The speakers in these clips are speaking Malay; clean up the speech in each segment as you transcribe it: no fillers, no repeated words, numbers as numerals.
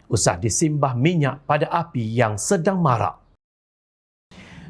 usah disimbah minyak pada api yang sedang marak.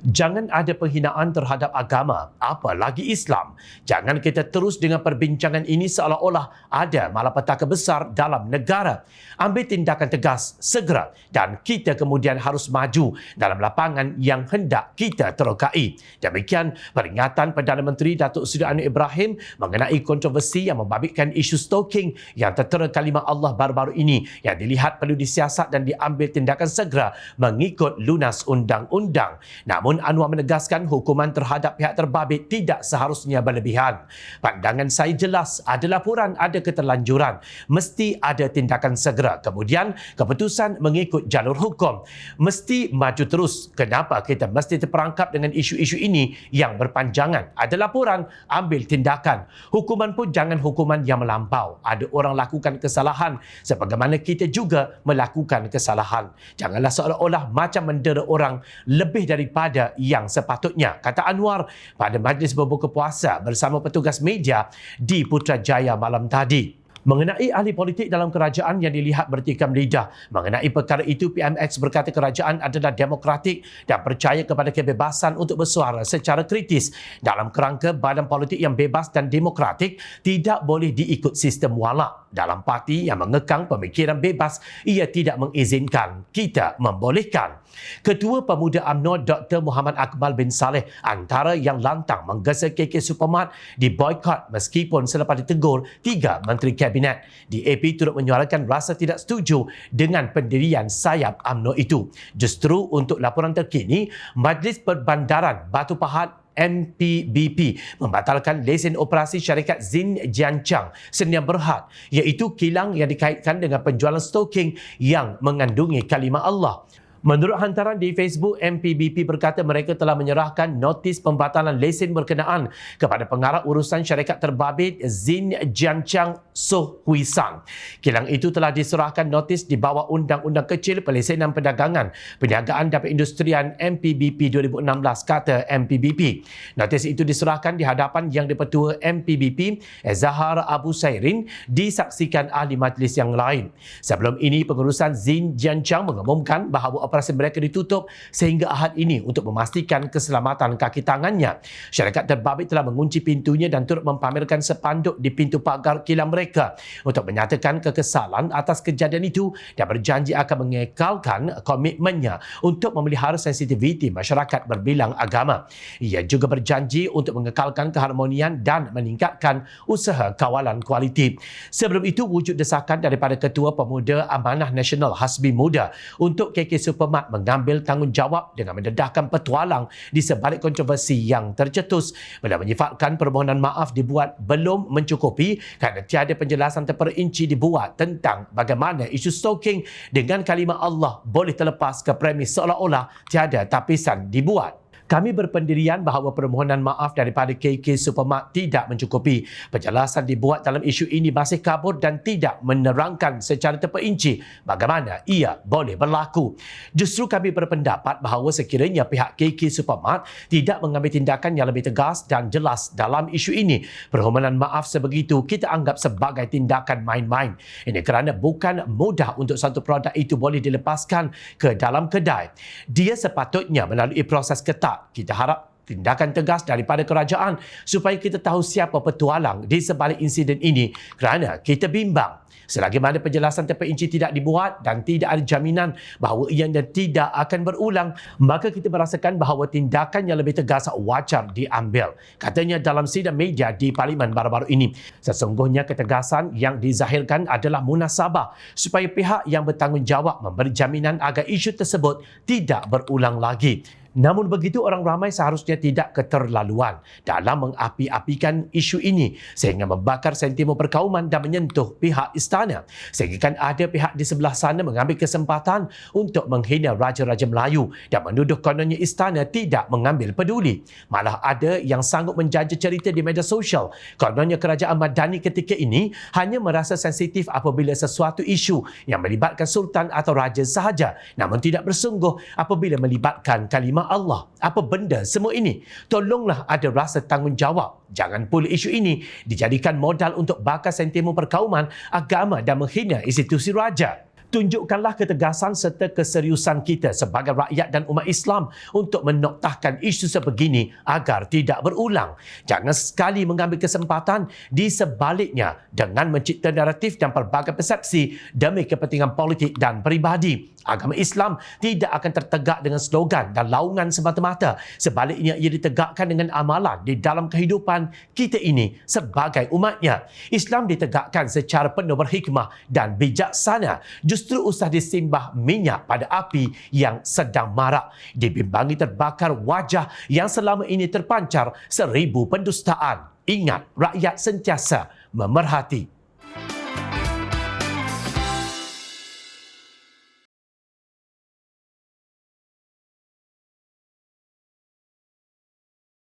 Jangan ada penghinaan terhadap agama, apalagi Islam. Jangan kita terus dengan perbincangan ini seolah-olah ada malapetaka besar dalam negara. Ambil tindakan tegas segera dan kita kemudian harus maju dalam lapangan yang hendak kita terokai. Demikian peringatan Perdana Menteri Datuk Seri Anwar Ibrahim mengenai kontroversi yang membabitkan isu stalking yang tertera kalimah Allah baru-baru ini yang dilihat perlu disiasat dan diambil tindakan segera mengikut lunas undang-undang. Namun Anwar menegaskan hukuman terhadap pihak terbabit tidak seharusnya berlebihan. Pandangan saya jelas, ada laporan, ada keterlanjuran, mesti ada tindakan segera. Kemudian keputusan mengikut jalur hukum. Mesti maju terus. Kenapa kita mesti terperangkap dengan isu-isu ini yang berpanjangan? Ada laporan, ambil tindakan. Hukuman pun jangan hukuman yang melampau. Ada orang lakukan kesalahan sebagaimana kita juga melakukan kesalahan. Janganlah seolah-olah macam mendera orang lebih daripada yang sepatutnya, kata Anwar pada majlis berbuka puasa bersama petugas media di Putrajaya malam tadi. Mengenai ahli politik dalam kerajaan yang dilihat bertikam lidah. Mengenai perkara itu, PMX berkata kerajaan adalah demokratik dan percaya kepada kebebasan untuk bersuara secara kritis. Dalam kerangka badan politik yang bebas dan demokratik, tidak boleh diikut sistem walak. Dalam parti yang mengekang pemikiran bebas, ia tidak mengizinkan, kita membolehkan. Ketua Pemuda UMNO Dr. Muhammad Akmal bin Saleh antara yang lantang menggesa KK Supermart diboikot meskipun selepas ditegur 3 Menteri Kabinet. DAP turut menyuarakan rasa tidak setuju dengan pendirian sayap UMNO itu. Justru untuk laporan terkini, Majlis Perbandaran Batu Pahat MPBP membatalkan lesen operasi syarikat Zin Jiancang Senia Berhad, iaitu kilang yang dikaitkan dengan penjualan stalking yang mengandungi kalimah Allah. Menurut hantaran di Facebook, MPBP berkata mereka telah menyerahkan notis pembatalan lesen berkenaan kepada pengarah urusan syarikat terbabit Zin Jiancang Soh Hui San. Kilang itu telah diserahkan notis di bawah Undang-Undang Kecil Pelesenan Perdagangan, Perniagaan dan Perindustrian MPBP 2016, kata MPBP. Notis itu diserahkan di hadapan Yang di-Pertua MPBP Zahar Abu Sairin disaksikan ahli majlis yang lain. Sebelum ini, pengurusan Zin Jiancang mengumumkan bahawa operasi mereka ditutup sehingga Ahad ini untuk memastikan keselamatan kaki tangannya. Syarikat terbabit telah mengunci pintunya dan turut mempamerkan sepanduk di pintu pagar kilang mereka untuk menyatakan kekesalan atas kejadian itu dan berjanji akan mengekalkan komitmennya untuk memelihara sensitiviti masyarakat berbilang agama. Ia juga berjanji untuk mengekalkan keharmonian dan meningkatkan usaha kawalan kualiti. Sebelum itu, wujud desakan daripada Ketua Pemuda Amanah Nasional Hasbi Muda untuk KK Supermart mengambil tanggungjawab dengan mendedahkan petualang di sebalik kontroversi yang tercetus. Beliau menyifatkan permohonan maaf dibuat belum mencukupi kerana tiada penjelasan terperinci dibuat tentang bagaimana isu stalking dengan kalimah Allah boleh terlepas ke premis seolah-olah tiada tapisan dibuat. Kami berpendirian bahawa permohonan maaf daripada KK Supermart tidak mencukupi. Penjelasan dibuat dalam isu ini masih kabur dan tidak menerangkan secara terperinci bagaimana ia boleh berlaku. Justru kami berpendapat bahawa sekiranya pihak KK Supermart tidak mengambil tindakan yang lebih tegas dan jelas dalam isu ini, permohonan maaf sebegitu kita anggap sebagai tindakan main-main. Ini kerana bukan mudah untuk satu produk itu boleh dilepaskan ke dalam kedai. Dia sepatutnya melalui proses ketat. Kita harap tindakan tegas daripada kerajaan supaya kita tahu siapa petualang di sebalik insiden ini kerana kita bimbang. Selagi mana penjelasan terperinci tidak dibuat dan tidak ada jaminan bahawa ianya tidak akan berulang, maka kita merasakan bahawa tindakan yang lebih tegas wajar diambil. Katanya dalam sidang media di Parlimen baru-baru ini. Sesungguhnya ketegasan yang dizahirkan adalah munasabah supaya pihak yang bertanggungjawab memberi jaminan agar isu tersebut tidak berulang lagi. Namun begitu, orang ramai seharusnya tidak keterlaluan dalam mengapi-apikan isu ini sehingga membakar sentimen perkauman dan menyentuh pihak istana. Sehingga kan ada pihak di sebelah sana mengambil kesempatan untuk menghina Raja-Raja Melayu dan menuduh kononnya istana tidak mengambil peduli. Malah ada yang sanggup menjaja cerita di media sosial kononnya kerajaan Madani ketika ini hanya merasa sensitif apabila sesuatu isu yang melibatkan sultan atau raja sahaja, namun tidak bersungguh apabila melibatkan kalimah Allah. Apa benda semua ini? Tolonglah ada rasa tanggungjawab. Jangan pula isu ini dijadikan modal untuk bakar sentimen perkauman agama dan menghina institusi raja. Tunjukkanlah ketegasan serta keseriusan kita sebagai rakyat dan umat Islam untuk menoktahkan isu sebegini agar tidak berulang. Jangan sekali mengambil kesempatan di sebaliknya dengan mencipta naratif dan pelbagai persepsi demi kepentingan politik dan peribadi. Agama Islam tidak akan tertegak dengan slogan dan laungan semata-mata. Sebaliknya, ia ditegakkan dengan amalan di dalam kehidupan kita ini sebagai umatnya. Islam ditegakkan secara penuh berhikmah dan bijaksana. Justru usah disimbah minyak pada api yang sedang marak, dibimbangi terbakar wajah yang selama ini terpancar 1000 pendustaan. Ingat, rakyat sentiasa memerhati.